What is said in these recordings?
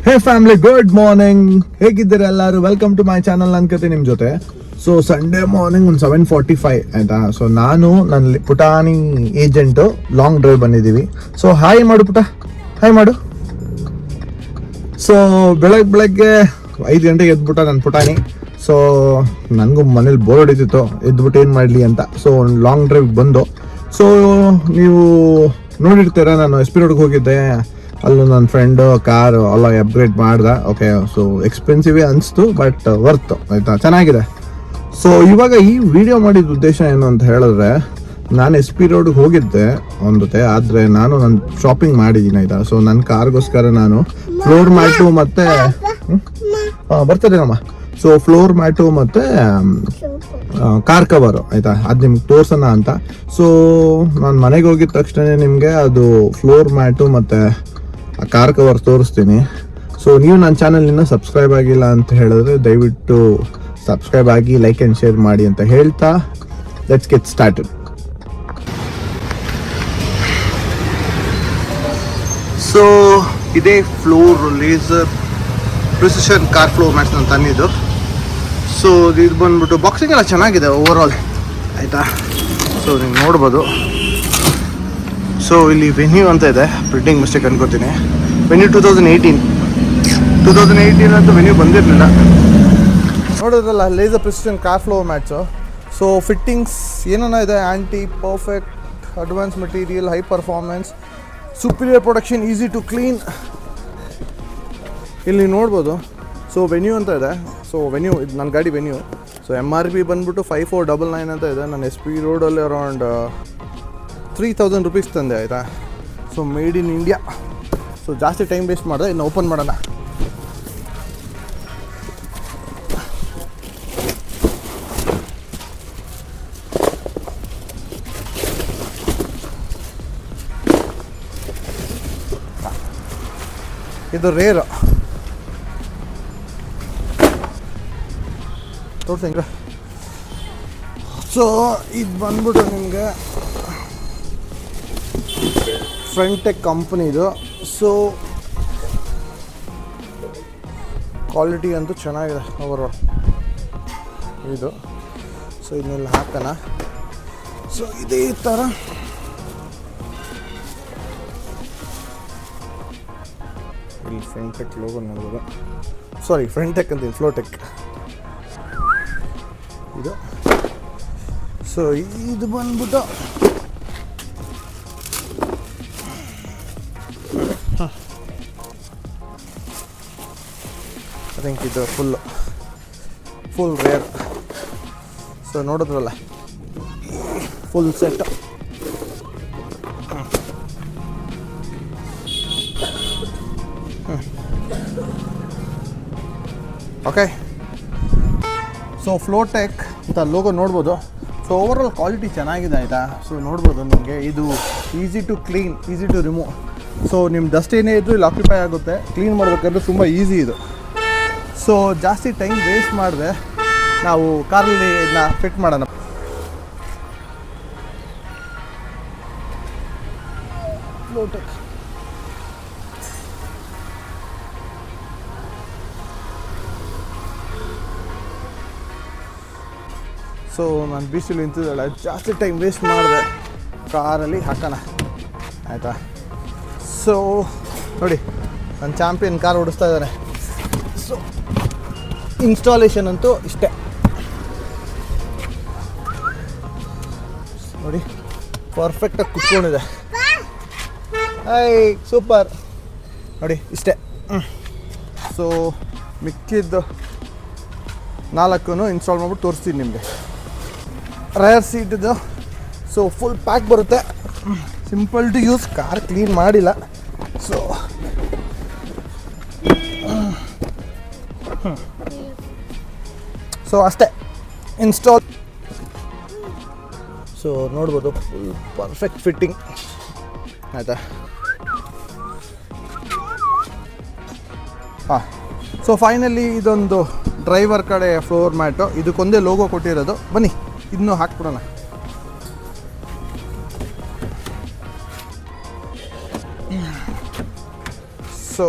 ಹೇ family, good morning. ಹೇಗಿದ್ದೀರಾ ಎಲ್ಲರೂ? Welcome to my channel. ನನ್ನ ಕತೆ ನಿಮ್ಮ ಜೊತೆ. ಸೊ ಸಂಡೇ ಮಾರ್ನಿಂಗ್ ಒಂದು 7:45 ಆಯ್ತಾ. ಸೊ ನಾನು ನನ್ನ ಪುಟಾಣಿ ಏಜೆಂಟು ಲಾಂಗ್ ಡ್ರೈವ್ ಬಂದಿದ್ದೀವಿ. ಸೊ ಹಾಯ್ ಮಾಡು ಪುಟ, ಹಾಯ್ ಮಾಡು. ಸೊ ಬೆಳಗ್ಗೆ 5 ಗಂಟೆಗೆ ಎದ್ಬಿಟ್ಟ ನನ್ನ ಪುಟಾಣಿ. ಸೊ ನನಗೂ ಮನೇಲಿ ಬೋರ್ ಹೊಡಿತಿತ್ತು, ಎದ್ಬಿಟ್ಟು ಏನು ಮಾಡಲಿ ಅಂತ. ಸೊ ಒಂದು ಲಾಂಗ್ ಡ್ರೈವ್ ಬಂದು, ಸೊ ನೀವು ನೋಡಿರ್ತೀರ, ನಾನು ಎಸ್ ಪಿ ರೋಡ್ಗೆ ಹೋಗಿದ್ದೆ. ಅಲ್ಲೂ ನನ್ನ ಫ್ರೆಂಡು ಕಾರು ಎಲ್ಲ ಅಪ್ಗ್ರೇಡ್ ಮಾಡ್ದೆ. ಓಕೆ, ಸೊ ಎಕ್ಸ್ಪೆನ್ಸಿವೇ ಅನಿಸ್ತು, ಬಟ್ ವರ್ತ್ ಆಯಿತಾ, ಚೆನ್ನಾಗಿದೆ. ಸೊ ಇವಾಗ ಈ ವಿಡಿಯೋ ಮಾಡಿದ ಉದ್ದೇಶ ಏನು ಅಂತ ಹೇಳಿದ್ರೆ, ನಾನು ಎಸ್ ಪಿ ರೋಡ್ಗೆ ಹೋಗಿದ್ದೆ ಒಂದೊತ್ತೆ, ಆದರೆ ನಾನು ಶಾಪಿಂಗ್ ಮಾಡಿದ್ದೀನಿ ಆಯಿತಾ. ಸೊ ನನ್ನ ಕಾರ್ಗೋಸ್ಕರ ನಾನು ಫ್ಲೋರ್ ಮ್ಯಾಟು ಮತ್ತು ಬರ್ತದೇನಮ್ಮ. ಸೊ ಫ್ಲೋರ್ ಮ್ಯಾಟು ಮತ್ತು ಕಾರ್ ಕವರು ಆಯಿತಾ, ಅದು ನಿಮ್ಗೆ ತೋರ್ಸೋಣ ಅಂತ. ಸೊ ನಾನು ಮನೆಗೆ ಹೋಗಿದ ತಕ್ಷಣ ನಿಮಗೆ ಅದು ಫ್ಲೋರ್ ಮ್ಯಾಟು ಮತ್ತು ಕಾರ್ ಕವರ್ ತೋರಿಸ್ತೀನಿ. ಸೊ ನೀವು ನನ್ನ ಚಾನಲ್ ಇನ್ನೂ ಸಬ್ಸ್ಕ್ರೈಬ್ ಆಗಿಲ್ಲ ಅಂತ ಹೇಳಿದ್ರೆ ದಯವಿಟ್ಟು ಸಬ್ಸ್ಕ್ರೈಬ್ ಆಗಿ, ಲೈಕ್ ಆ್ಯಂಡ್ ಶೇರ್ ಮಾಡಿ ಅಂತ ಹೇಳ್ತಾ ಲೆಟ್ಸ್ ಗೆಟ್ ಸ್ಟಾರ್ಟೆಡ್. ಸೊ ಇದೇ floor laser precision car floor mats ನಾನು ತಂದಿದ್ದು. ಸೊ ಇದು ಬಂದ್ಬಿಟ್ಟು ಬಾಕ್ಸಿಂಗ್ ಎಲ್ಲ ಚೆನ್ನಾಗಿದೆ ಓವರ್ ಆಲ್ ಆಯಿತಾ. ಸೊ ನೀವು ನೋಡ್ಬೋದು. ಸೊ ಇಲ್ಲಿ ವೆನ್ಯೂ ಅಂತ ಇದೆ, ಪ್ರಿಂಟಿಂಗ್ ಮಿಸ್ಟೇಕ್ ಅನ್ಕೋತೀನಿ. ವೆನ್ಯೂ 2018 ಅಂತೂ ವೆನ್ಯೂ ಬಂದಿರಲಿಲ್ಲ. ನೋಡಿದ್ರಲ್ಲ, laser precision car floor mats. So fittings ಏನೇನೋ ಇದೆ, anti perfect, advance material, high performance, superior production, easy to clean. ಇಲ್ಲಿ ನೋಡ್ಬೋದು. ಸೊ ವೆನ್ಯೂ ಅಂತ ಇದೆ. ಸೊ ವೆನ್ಯೂ ಇದು ನನ್ನ ಗಾಡಿ ವೆನ್ಯೂ. ಸೊ MRP ಬಂದ್ಬಿಟ್ಟು 5499 ಅಂತ ಇದೆ. ನಾನು ಎಸ್ ಪಿ ರೋಡಲ್ಲಿ ಅರೌಂಡ್ 3000 ರುಪೀಸ್ ತಂದೆ ಆಯಿತಾ. So made in India. So ಜಾಸ್ತಿ ಟೈಮ್ ವೇಸ್ಟ್ ಮಾಡಿದೆ, ಇನ್ನು ಓಪನ್ ಮಾಡೋಣ. ಇದು ರೇರ್ ತೋರಿಸಿ ಹಿಂಗೆ. ಸೊ ಇದು ಬಂದ್ಬಿಟ್ಟು ನಿಮಗೆ ಫ್ರಂಟೆಕ್ ಕಂಪ್ನಿದು. ಸೊ ಕ್ವಾಲಿಟಿ ಅಂತೂ ಚೆನ್ನಾಗಿದೆ ಓವರ್ ಆಲ್ ಇದು. ಸೊ ಇದನ್ನೆಲ್ಲ ಹಾಕೋಣ. ಸೊ ಇದೇ ಥರ ಇಲ್ಲಿ ಫ್ರಂಟೆಕ್ ಲೋಗೋ ನೋಡ್ಬೋದು. ಸಾರಿ, ಫ್ರಂಟೆಕ್ ಅಂತೀನಿ, ಫ್ಲೋಟೆಕ್ ಇದು. ಸೊ ಇದು ಬಂದ್ಬಿಟ್ಟು ಐ ಥಿಂಕ್ ಇದು ಫುಲ್ ರೇರ್. ಸೊ ನೋಡಿದ್ರಲ್ಲ, ಫುಲ್ ಸೆಟ್. ಓಕೆ, ಸೊ ಫ್ಲೋಟೆಕ್ ಅಂತ ಲೋಗೋ ನೋಡ್ಬೋದು. ಸೊ ಓವರ್ ಆಲ್ ಕ್ವಾಲಿಟಿ ಚೆನ್ನಾಗಿದೆ ಆಯಿತಾ. ಸೊ ನೋಡ್ಬೋದು ನಿಮಗೆ, ಇದು easy to clean, easy to remove. So ನಿಮ್ಮ ಡಸ್ಟ್ ಏನೇ ಇದ್ದರೂ ಇಲ್ಲಿ ಆಕ್ಯುಪೈ ಆಗುತ್ತೆ. ಕ್ಲೀನ್ ಮಾಡಬೇಕಾದ್ರೆ ತುಂಬ ಈಸಿ ಇದು. ಸೊ ಜಾಸ್ತಿ ಟೈಮ್ ವೇಸ್ಟ್ ಮಾಡಿದೆ, ನಾವು ಕಾರಲ್ಲಿ ಇದನ್ನ ಫಿಟ್ ಮಾಡೋಣ. ಫ್ಲೋಟೆಕ್. ಸೊ ನಾನು ಬೀಚಲ್ಲಿ ನಿಂತಿದ್ದಲ್ಲ, ಜಾಸ್ತಿ ಟೈಮ್ ವೇಸ್ಟ್ ಮಾಡಿದೆ, ಕಾರಲ್ಲಿ ಹಾಕೋಣ ಆಯಿತಾ. ಸೊ ನೋಡಿ, ನನ್ನ ಚಾಂಪಿಯನ್ ಕಾರ್ ಓಡಿಸ್ತಾ ಇದ್ದಾನೆ. ಸೊ ಇನ್ಸ್ಟಾಲೇಷನ್ ಅಂತೂ ಇಷ್ಟೇ ನೋಡಿ, ಪರ್ಫೆಕ್ಟಾಗಿ ಕುತ್ಕೊಂಡಿದೆ. ಸೂಪರ್ ನೋಡಿ, ಇಷ್ಟೇ. ಸೊ ಮಿಕ್ಕಿದ್ದು 4 ಇನ್ಸ್ಟಾಲ್ ಮಾಡ್ಬಿಟ್ಟು ತೋರಿಸ್ತೀನಿ ನಿಮಗೆ. ರೇರ್ ಸೀಟಿದ್ದು. ಸೊ ಫುಲ್ ಪ್ಯಾಕ್ ಬರುತ್ತೆ, simple to use. Car clean ಮಾಡಿಲ್ಲ. ಸೊ ಅಷ್ಟೇ ಇನ್ಸ್ಟಾಲ್. ಸೊ ನೋಡ್ಬೋದು, ಫುಲ್ ಪರ್ಫೆಕ್ಟ್ ಫಿಟ್ಟಿಂಗ್ ಆಯಿತಾ. ಹಾಂ, ಸೊ ಫೈನಲಿ ಇದೊಂದು ಡ್ರೈವರ್ ಕಡೆ ಫ್ಲೋರ್ ಮ್ಯಾಟು, ಇದಕ್ಕೊಂದೇ ಲೋಗೋ ಕೊಟ್ಟಿರೋದು. ಬನ್ನಿ ಇದನ್ನು ಹಾಕ್ಬಿಡೋಣ. So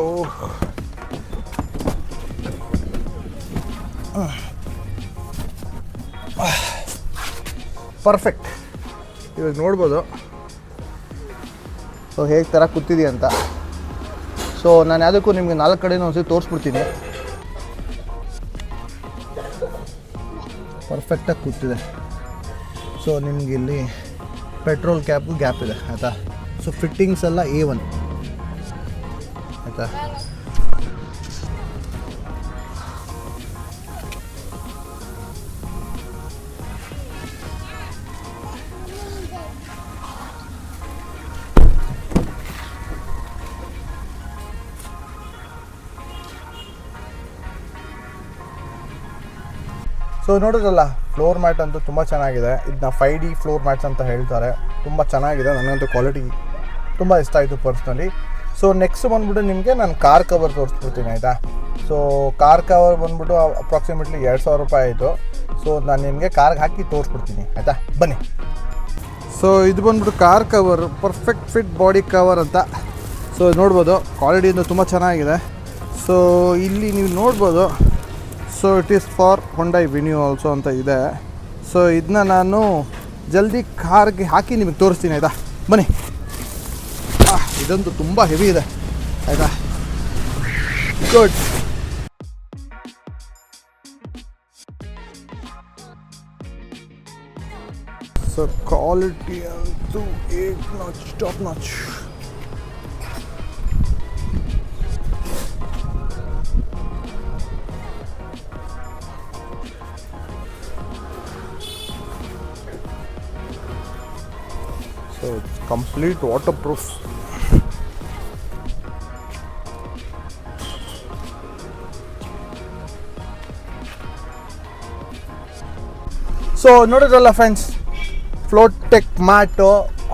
perfect. ಇವಾಗ ನೋಡ್ಬೋದು ಸೊ ಹೇಗೆ ಥರ ಕೂತಿದೆ ಅಂತ. ಸೊ ನಾನು ಯಾವುದಕ್ಕೂ ನಿಮಗೆ 4 ಕಡೆನೂ ಒಂದ್ಸತಿ ತೋರಿಸ್ಬಿಡ್ತೀನಿ. ಪರ್ಫೆಕ್ಟಾಗಿ ಕೂತಿದೆ. ಸೊ ನಿಮ್ಗೆ ಇಲ್ಲಿ ಪೆಟ್ರೋಲ್ ಕ್ಯಾಪು ಗ್ಯಾಪ್ ಇದೆ ಆಯಿತಾ. ಸೊ ಫಿಟ್ಟಿಂಗ್ಸ್ ಎಲ್ಲ A1 ಆಯಿತಾ. ಸೊ ನೋಡಿದ್ರಲ್ಲ, ಫ್ಲೋರ್ ಮ್ಯಾಟ್ ಅಂತೂ ತುಂಬ ಚೆನ್ನಾಗಿದೆ. ಇದನ್ನ 5D ಫ್ಲೋರ್ ಮ್ಯಾಟ್ಸ್ ಅಂತ ಹೇಳ್ತಾರೆ. ತುಂಬ ಚೆನ್ನಾಗಿದೆ, ನನಗಂತೂ ಕ್ವಾಲಿಟಿ ತುಂಬ ಇಷ್ಟ ಆಯಿತು ಪರ್ಸ್ನಲಿ. ಸೊ ನೆಕ್ಸ್ಟ್ ಬಂದ್ಬಿಟ್ಟು ನಿಮಗೆ ನಾನು ಕಾರ್ ಕವರ್ ತೋರಿಸ್ಬಿಡ್ತೀನಿ ಆಯಿತಾ. ಸೊ ಕಾರ್ ಕವರ್ ಬಂದ್ಬಿಟ್ಟು ಅಪ್ರಾಕ್ಸಿಮೇಟ್ಲಿ 2000 ರೂಪಾಯಿ ಆಯಿತು. ಸೊ ನಾನು ನಿಮಗೆ ಕಾರ್ಗೆ ಹಾಕಿ ತೋರಿಸ್ಬಿಡ್ತೀನಿ ಆಯಿತಾ, ಬನ್ನಿ. ಸೊ ಇದು ಬಂದ್ಬಿಟ್ಟು car cover, perfect fit body cover ಅಂತ. ಸೊ ನೋಡ್ಬೋದು ಕ್ವಾಲಿಟಿಯಿಂದ ತುಂಬ ಚೆನ್ನಾಗಿದೆ. ಸೊ ಇಲ್ಲಿ ನೀವು ನೋಡ್ಬೋದು. So it is for Hyundai venue also ಅಂತ ಇದೆ. ಸೊ ಇದನ್ನ ನಾನು ಜಲ್ದಿ ಕಾರ್ಗೆ ಹಾಕಿ ನಿಮಗೆ ತೋರಿಸ್ತೀನಿ ಆಯಿತಾ, ಬನ್ನಿ. ಇದಂತೂ ತುಂಬ ಹೆವಿ ಇದೆ ಆಯಿತಾ. ಗುಡ್. ಸೊ ಕ್ವಾಲಿಟಿ ಅಂತೂ 8 notch, top notch. So it's complete waterproof. So ನೋಡಿದ್ರಲ್ಲ ಫ್ರೆಂಡ್ಸ್, ಫ್ಲೋಟೆಕ್ ಮ್ಯಾಟು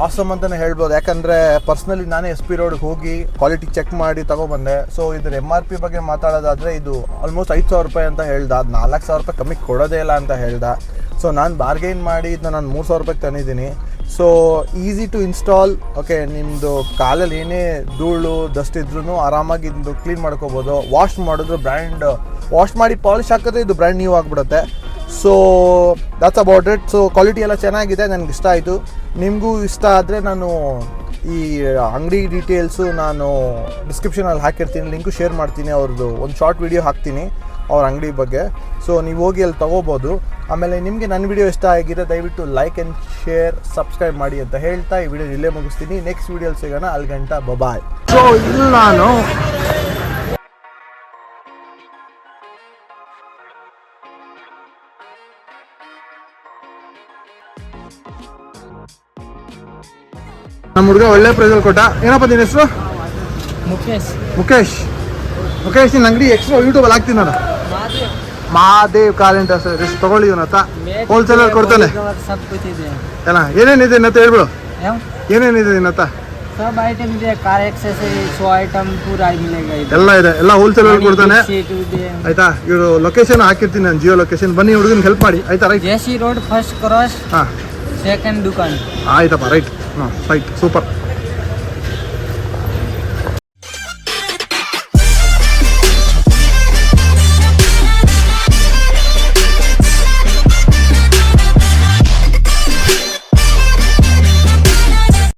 ಆಸಮ್ ಅಂತಲೇ ಹೇಳ್ಬೋದು. ಯಾಕಂದರೆ ಪರ್ಸ್ನಲಿ ನಾನೇ SP ರೋಡ್ಗೆ ಹೋಗಿ ಕ್ವಾಲಿಟಿ ಚೆಕ್ ಮಾಡಿ ತೊಗೊಬಂದೆ. ಸೊ ಇದ್ರ MRP ಬಗ್ಗೆ ಮಾತಾಡೋದಾದರೆ ಇದು ಆಲ್ಮೋಸ್ಟ್ 5000 ರೂಪಾಯಿ ಅಂತ ಹೇಳ್ದ. ಅದು 4000 ರೂಪಾಯಿ ಕಮ್ಮಿ ಕೊಡೋದೇ ಇಲ್ಲ ಅಂತ ಹೇಳ್ದ. ಸೊ ನಾನು ಬಾರ್ಗೈನ್ ಮಾಡಿ ಇದನ್ನ ನಾನು 3000 ರೂಪಾಯಿಗೆ ತಂದಿದ್ದೀನಿ. So easy to install. Okay, ನಿಮ್ಮದು ಕಾಲಲ್ಲಿ ಏನೇ ಧೂಳು ಡಸ್ಟ್ ಇದ್ರೂ ಆರಾಮಾಗಿ ಇದು ಕ್ಲೀನ್ ಮಾಡ್ಕೋಬೋದು. ವಾಶ್ ಮಾಡಿದ್ರು ವಾಶ್ ಮಾಡಿ ಪಾಲಿಶ್ ಹಾಕಿದ್ರೆ ಇದು ಬ್ರ್ಯಾಂಡ್ ನ್ಯೂ ಆಗಿಬಿಡುತ್ತೆ. So that's about it. So quality ಎಲ್ಲ ಚೆನ್ನಾಗಿದೆ, ನನಗೆ ಇಷ್ಟ ಆಯಿತು. ನಿಮಗೂ ಇಷ್ಟ ಆದರೆ ನಾನು ಈ ಅಂಗಡಿ ಡೀಟೇಲ್ಸು ನಾನು ಡಿಸ್ಕ್ರಿಪ್ಷನಲ್ಲಿ ಹಾಕಿರ್ತೀನಿ, ಲಿಂಕು ಶೇರ್ ಮಾಡ್ತೀನಿ. ಅವ್ರದ್ದು ಒಂದು ಶಾರ್ಟ್ ವಿಡಿಯೋ ಹಾಕ್ತೀನಿ ಅವ್ರ ಅಂಗಡಿ ಬಗ್ಗೆ. ಸೊ ನೀವು ಹೋಗಿ ಅಲ್ಲಿ ತೊಗೋಬೋದು. ಆಮೇಲೆ ನಿಮಗೆ ನನ್ನ ವಿಡಿಯೋ ಇಷ್ಟ ಆಗಿದ್ರೆ ದಯವಿಟ್ಟು ಲೈಕ್ ಆ್ಯಂಡ್ ಶೇರ್, ಸಬ್ಸ್ಕ್ರೈಬ್ ಮಾಡಿ ಅಂತ ಹೇಳ್ತಾ ಈ ವಿಡಿಯೋ ಇಲ್ಲೇ ಮುಗಿಸ್ತೀನಿ. ನೆಕ್ಸ್ಟ್ ವಿಡಿಯೋಲಿ ಸಿಗೋಣ. ಅಲ್ಲಿಗಂಟ ಬಾಯ್. ಸೊ ಇಲ್ಲಿ ನಾನು ನಮ್ಮ ಹುಡುಗ ಒಳ್ಳೆ ಪ್ರೈಸಲ್ಲಿ ಕೊಟ್ಟ. ಏನಪ್ಪ ನಿನ್ನ ಹೆಸರು? ಮುಖೇಶ್. ನಿನ್ನ ಅಂಗಡಿ ಎಕ್ಸ್ಟ್ರಾ ಯೂಟ್ಯೂಬಲ್ಲಿ ಹಾಕ್ತೀನಿ ನಾನು. ಮಹಾದೇವ್ ಕಾರ್ ಅಂತ ಎಷ್ಟು ತಗೊಳ್ಳಿ ಇವನತ್ತ ಹೋಲ್ಸೇಲರ್ ಕೊಡ್ತಾನೆ. ಏನ ಏನೇನಿದೆ ಇನ್ನತ್ತ ಹೇಳ್ಬಿಡು, ಏನೇನಿದೆ ನಿನ್ನತ್ತ? सब आइटम ಇದೆ, कार एक्सेसरीज, सो आइटम पूरा मिलेगा इधर. ಎಲ್ಲ ಇದೆ, ಎಲ್ಲ ಹೋಲ್ಸೇಲರ್ ಕೊಡ್ತಾನೆ ಆಯ್ತಾ. ಇವರು ಲೊಕೇಶನ್ ಹಾಕಿರ್ತೀನಿ ನಾನು, ಜಿಯೋ ಲೊಕೇಶನ್. ಬನ್ನಿ ಹುಡುಗನ ಹೆಲ್ಪ್ ಮಾಡಿ ಆಯ್ತಾ. Right, JC road first cross, ಹಾಂ, ಸೆಕೆಂಡ್ ದುಕಾನ್. ಆಯ್ತಪ್ಪ, ರೈಟ್. ಹಾಂ, ರೈಟ್, ಸೂಪರ್.